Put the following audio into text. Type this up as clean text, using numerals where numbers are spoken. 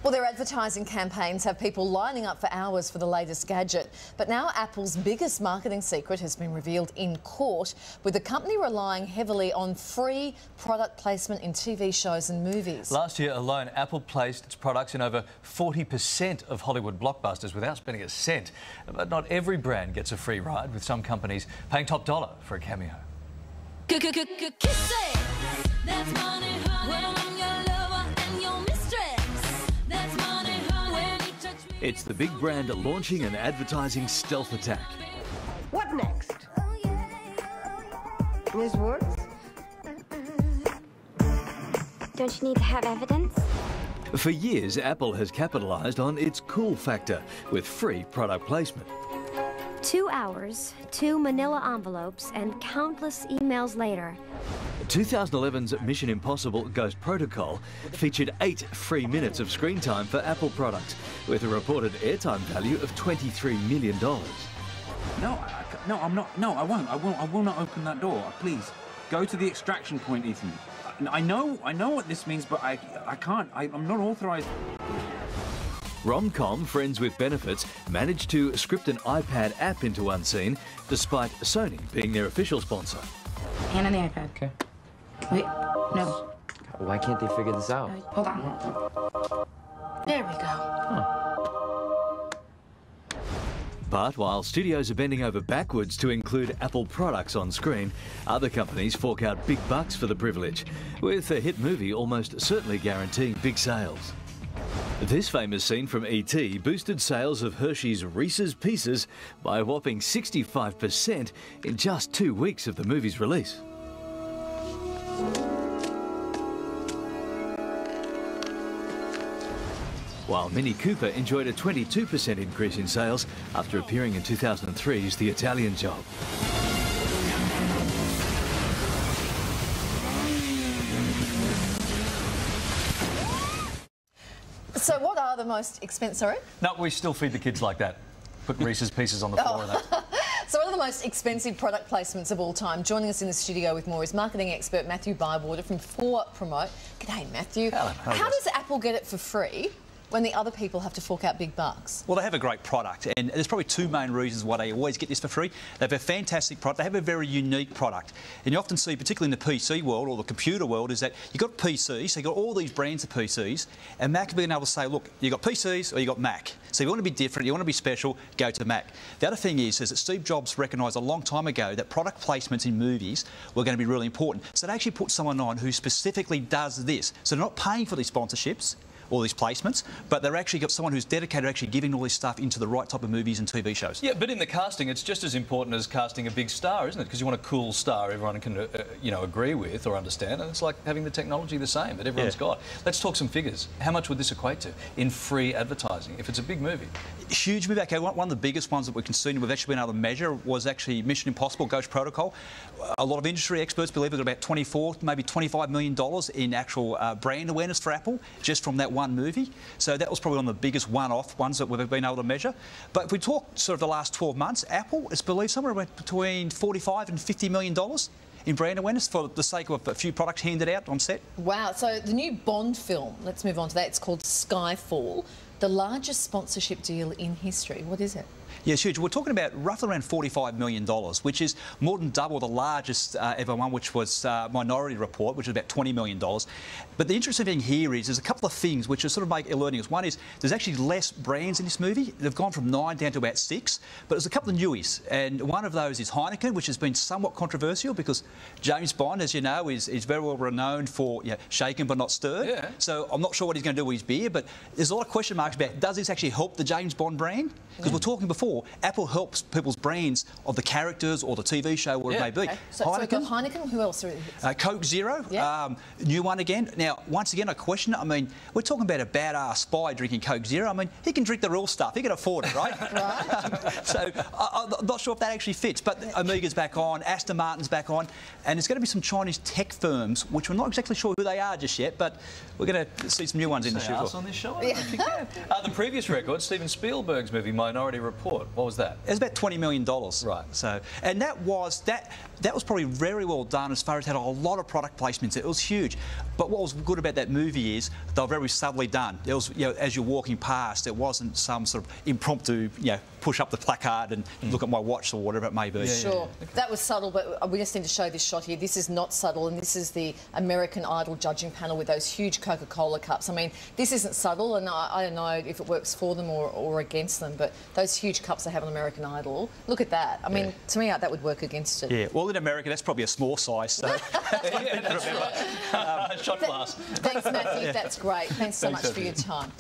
Well, their advertising campaigns have people lining up for hours for the latest gadget. But now Apple's biggest marketing secret has been revealed in court, with the company relying heavily on free product placement in TV shows and movies. Last year alone, Apple placed its products in over 40% of Hollywood blockbusters without spending a cent. But not every brand gets a free ride, with some companies paying top dollar for a cameo. It's the big brand launching an advertising stealth attack. What next? Ms. Woods? Don't you need to have evidence? For years, Apple has capitalised on its cool factor with free product placement. 2 hours, 2 manila envelopes, and countless emails later. 2011's Mission Impossible Ghost Protocol featured 8 free minutes of screen time for Apple products, with a reported airtime value of $23 million. No, I'm not. No, I won't. I will not open that door. Please, go to the extraction point, Ethan. I know what this means, but I can't. I'm not authorised. Rom-com Friends with Benefits managed to script an iPad app into Unseen, despite Sony being their official sponsor. Hand on the iPad. Okay. Wait, no. Why can't they figure this out? Hold on. There we go. But while studios are bending over backwards to include Apple products on screen, other companies fork out big bucks for the privilege, with a hit movie almost certainly guaranteeing big sales. This famous scene from E.T. boosted sales of Hershey's Reese's Pieces by a whopping 65% in just 2 weeks of the movie's release. While Mini Cooper enjoyed a 22% increase in sales after appearing in 2003's The Italian Job. So what are the most expensive... Sorry? No, we still feed the kids like that. Put Reese's Pieces on the floor of that. So what are the most expensive product placements of all time? Joining us in the studio with more is marketing expert Matthew Bywater from 4Promote. G'day, Matthew. Hello. How does Apple get it for free when the other people have to fork out big bucks? Well, they have a great product, and there's probably 2 main reasons why they always get this for free. They have a fantastic product. They have a very unique product. And you often see, particularly in the PC world or the computer world, is that you've got PCs, so you've got all these brands of PCs, and Mac have been able to say, look, you've got PCs or you've got Mac. So if you want to be different, you want to be special, go to Mac. The other thing is that Steve Jobs recognised a long time ago that product placements in movies were going to be really important. So they actually put someone on who specifically does this. So they're not paying for these sponsorships, all these placements, but they're actually got someone who's dedicated to actually giving all this stuff into the right type of movies and TV shows. Yeah, but in the casting, it's just as important as casting a big star, isn't it? Because you want a cool star everyone can, agree with or understand, and it's like having the technology the same that everyone's got. Let's talk some figures. How much would this equate to in free advertising if it's a big movie? Huge movie. Okay, one of the biggest ones that we've seen we've actually been able to measure was actually Mission Impossible Ghost Protocol. A lot of industry experts believe it got about $24, maybe $25 million in actual brand awareness for Apple just from that one movie. So that was probably one of the biggest one-off ones that we've been able to measure. But if we talk sort of the last 12 months, Apple is believed somewhere between $45 and $50 million in brand awareness for the sake of a few products handed out on set. Wow, so the new Bond film, let's move on to that, it's called Skyfall, the largest sponsorship deal in history. What is it? Yeah, it's huge. We're talking about roughly around $45 million, which is more than double the largest ever one, which was Minority Report, which is about $20 million. But the interesting thing here is there's a couple of things which are sort of alerting us. One is there's actually less brands in this movie. They've gone from 9 down to about 6. But there's a couple of newies, and one of those is Heineken, which has been somewhat controversial because James Bond, as you know, is very well renowned for shaken but not stirred. Yeah. So I'm not sure what he's going to do with his beer, but there's a lot of question marks about does this actually help the James Bond brand? Because we're talking before, Apple helps people's brands of the characters or the TV show, whatever it may be. Okay. So we've got Heineken, who else? Coke Zero, new one again. Now, once again, I question it. I mean, we're talking about a badass spy drinking Coke Zero. I mean, he can drink the real stuff. He can afford it, right? Right. So I'm not sure if that actually fits. But Omega's back on, Aston Martin's back on, and there's going to be some Chinese tech firms, which we're not exactly sure who they are just yet, but we're going to see some new ones in the show. On this show? I don't think we have. The previous record, Steven Spielberg's movie Minority Report. bought? What was that? It was about $20 million. Right. So, and that was probably very well done as far as it had a lot of product placements. It was huge. But what was good about that movie is they were very subtly done. It was, you know, as you're walking past, it wasn't some sort of impromptu, you know, push up the placard and look at my watch or whatever it may be. Sure. That was subtle, but we just need to show this shot here. This is not subtle, and this is the American Idol judging panel with those huge Coca-Cola cups. I mean, this isn't subtle, and I don't know if it works for them or against them, but those huge cups they have on American Idol, look at that. I mean, to me, that would work against it. Yeah, well, in America, that's probably a small size, so... Shot glass. Thanks, Matthew. That's great. Thanks so much for your time.